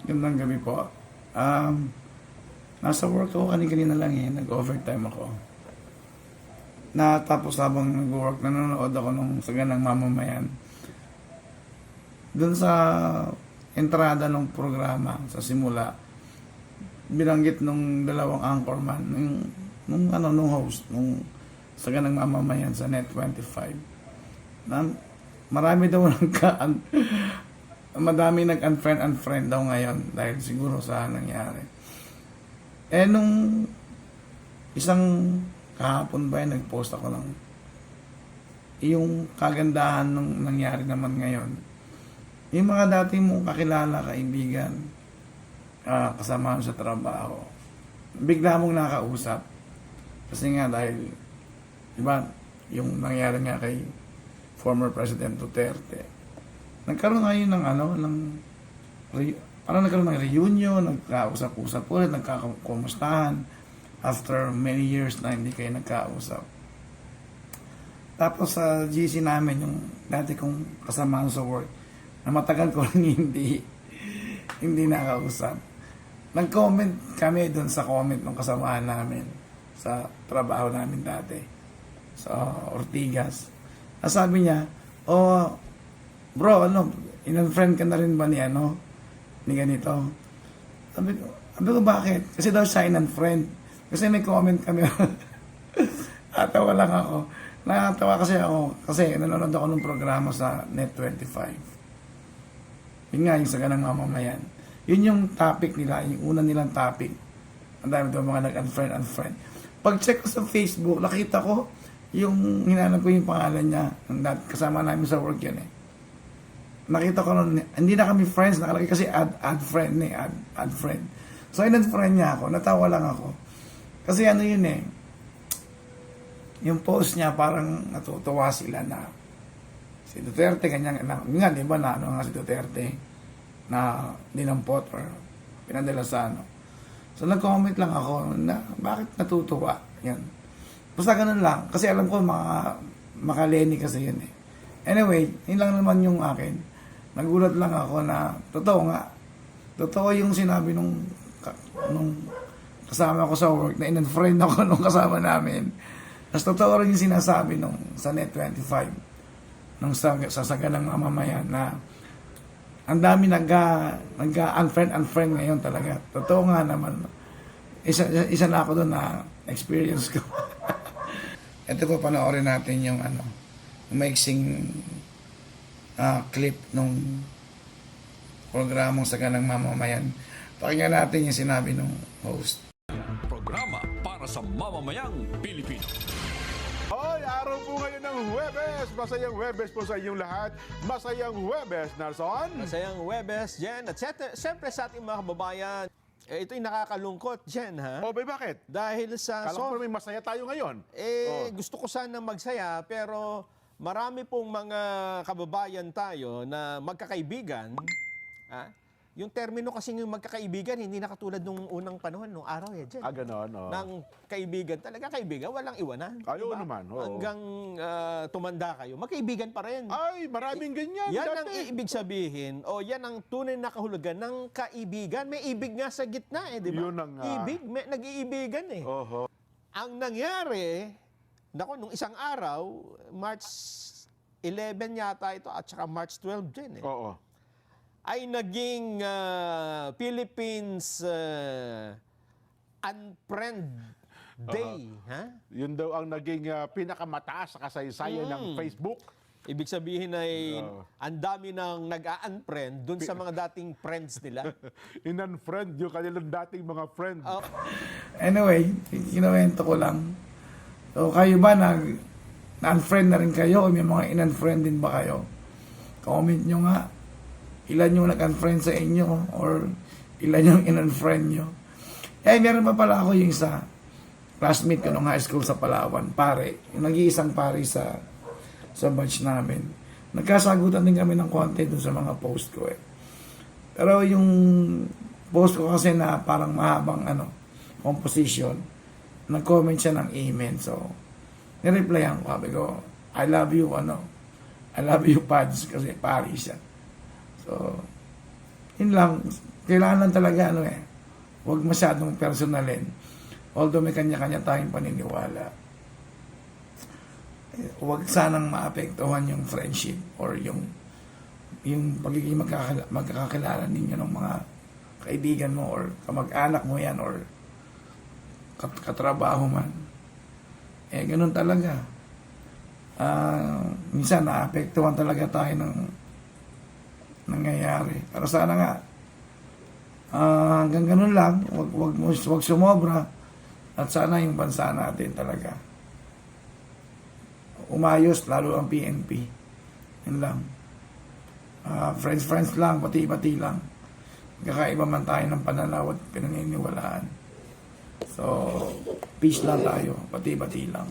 Gandang gabi po. Nasa work ako kanina lang nag-overtime ako. Natapos habang nag-work, nanonood ako nung Saganang Mamamayan. Doon sa entrada ng programa, sa simula, binanggit nung dalawang anchorman, nung host, nung Saganang Mamamayan sa Net25, na marami daw madami nag-unfriend daw ngayon dahil siguro sa nangyari. Nung isang kahapon ba nag-post ako ng yung kagandahan nung nangyari naman ngayon. Yung mga dati mong kakilala, kaibigan, kasama sa trabaho, bigla mong nakausap. Kasi nga dahil, diba, yung nangyari nga kay former President Duterte, nagkaroon ngayon parang nagkaroon ng reunion, nagkausap-usap ulit, nagkakumustahan after many years na hindi kayo nagkausap. Tapos sa GC namin, yung dati kong kasama sa work, na matagal ko rin hindi nakausap. Nag-comment kami doon sa comment ng kasamahan namin sa trabaho namin dati sa Ortigas. Sabi niya, bro, in-unfriend ka na rin ba ni ganito? Sabi ko, bakit? Kasi daw siya in-unfriend. Kasi may comment kami. Natawa lang ako. Nakatawa kasi nanonood ako ng programa sa Net25. Yun nga, yung Saganang Mamamayan. Yun yung topic nila, yung una nilang topic. Ang dami daw mga nag-unfriend. Pag-check ko sa Facebook, nakita ko yung hinanap ko yung pangalan niya. Kasama namin sa work yun Nakita ko nun, hindi na kami friends, nakalagay kasi add friend add friend. So in-unfriend niya ako, natawa lang ako. Kasi yun yung post niya parang natutuwa sila na si Duterte, ganyan, nga di ba nga si Duterte na dinampot or pinadala sa So nag-comment lang ako na bakit natutuwa, yan. Basta ganun lang, kasi alam ko makaleni kasi yun Anyway, yun lang naman yung akin. Nagulat lang ako na, totoo yung sinabi nung kasama ko sa work, na in-unfriend ako nung kasama namin. Tapos totoo rin yung sinasabi nung sa Net25, nung sa Saganang Mamamayan, na ang dami nag-unfriend ngayon talaga. Totoo nga naman. Isa na ako doon na experience ko. Ito po, panoorin natin yung maiksing clip nung programang Saganang Mamamayan. Pakinggan natin yung sinabi nung host. Programa para sa mamamayang Pilipino. Hoy, araw po ngayon ng Huwebes. Masayang Huwebes po sa inyong lahat. Masayang Huwebes, Narson. Masayang Huwebes, Jen. At siyempre sa ating mga kababayan, ito'y nakakalungkot, Jen, ha? Bakit? Dahil sa... Kala ko may masaya tayo ngayon. Gusto ko sana magsaya, pero marami pong mga kababayan tayo na magkakaibigan. Yung termino kasi yung magkakaibigan, hindi na katulad nung unang panahon, nung araw Jen. Ganon, Ng kaibigan, talaga kaibigan, walang iwanan. Ayaw naman, Hanggang tumanda kayo, magkaibigan pa rin. Ay, maraming ganyan. Yan dati. ang ibig sabihin, yan ang tunay na kahulugan ng kaibigan. May ibig nga sa gitna di ba? Yun ang, Nag-iibigan Oho. Ang nangyari, nung isang araw, March 11 yata ito, at saka March 12 din Oo. ay naging Philippines Unfriend Day. Yun daw ang naging pinakamataas sa kasaysayan ng Facebook. Ibig sabihin ay ang dami nang nag-unfriend dun sa mga dating friends nila. In-unfriend yung kanilang dating mga friend. Anyway, kinuwento ko lang. So kayo ba na-unfriend na rin kayo o may mga in-unfriend din ba kayo? Comment nyo nga. Ilan yung nag-unfriend sa inyo or ilan yung in-unfriend nyo. Meron pa pala ako yung isa, classmate ko nung high school sa Palawan, pare. Yung nag-iisang pare sa batch namin. Nagkasagutan din kami ng konti dun sa mga post ko Pero yung post ko kasi na parang mahabang composition, nag-comment siya ng amen. So, nireplyan ko, sabi ko, I love you, Pads, kasi pare siya. So, yun lang. kailangan lang talaga huwag masyadong personalin. Although may kanya-kanya tayong paniniwala, huwag sanang maapektuhan yung friendship or yung pagiging magkakakilala ninyo ng mga kaibigan mo or kamag-anak mo yan or katrabaho man. Ganun talaga. Minsan naapektuhan talaga tayo ng nangyayari. Pero sana nga, hanggang ganun lang, wag sumobra. At sana yung bansa natin talaga umayos, lalo ang PNP. Yun lang. Friends lang, pati-pati lang. Kakaiba man tayo ng pananaw at pinaniniwalaan. So, peace lang tayo, pati-pati lang.